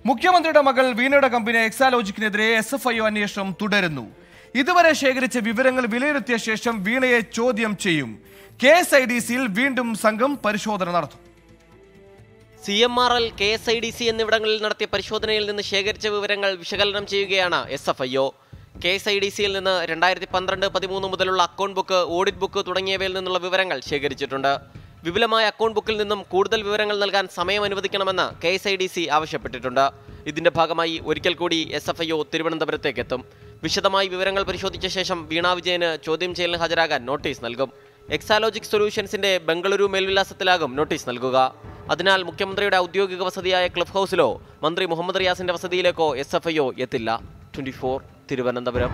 മുഖ്യമന്ത്രിയുടെ മകൾ വീണയുടെ കമ്പനി എക്സാലോജിക്കിനെതിരെ SFIO അന്വേഷണം തുടരുന്നു. ഇതുവരെ ശേഖരിച്ച വിവരങ്ങൾ വിലയിരുത്തിയ ശേഷം വീണയെ ചോദ്യം ചെയ്യും. KSIDCയിൽ വീണ്ടും സംഘം പരിശോധന നടത്തും. CMRL, KSIDC എന്നിവിടങ്ങളിൽ നടത്തിയ പരിശോധനയിൽ നിന്ന് ശേഖരിച്ച വിവരങ്ങൾ വിശകലനം ചെയ്യുകയാണ് SFIO. KSIDCയിൽ നിന്ന് 2012-13 മുതലുള്ള അക്കൗണ്ട് ബുക്ക്, ഓഡിറ്റ് ബുക്ക് തുടങ്ങിയവയിൽ നിന്നുള്ള വിവരങ്ങൾ ശേഖരിച്ചിട്ടുണ്ട്. വിപുലമായ അക്കൗണ്ട് ബുക്കിൽ നിന്നും കൂടുതൽ വിവരങ്ങൾ നൽകാൻ സമയം അനുവദിക്കണമെന്ന് KSIDC ആവശ്യപ്പെട്ടിട്ടുണ്ട്. ഇതിന്റെ ഭാഗമായി ഒരിക്കൽ കൂടി SFIO തിരുവനന്തപുരത്തേക്ക് എത്തും. വിശദമായി വിവരങ്ങൾ പരിശോധിച്ച ശേഷം വീണ വിജയന് ചോദ്യം ചെയ്യലിന് ഹാജരാകാൻ നോട്ടീസ് നൽകും. എക്സാലോജിക് സൊല്യൂഷൻസിന്റെ ബംഗളൂരു മേൽവിലാസത്തിലാകും നോട്ടീസ് നൽകുക. അതിനാൽ മുഖ്യമന്ത്രിയുടെ ഔദ്യോഗിക വസതിയായ ക്ലിഫ് ഹൗസിലോ മന്ത്രി മുഹമ്മദ് റിയാസിന്റെ വസതിയിലേക്കോ SFIO എത്തില്ല. 24 തിരുവനന്തപുരം.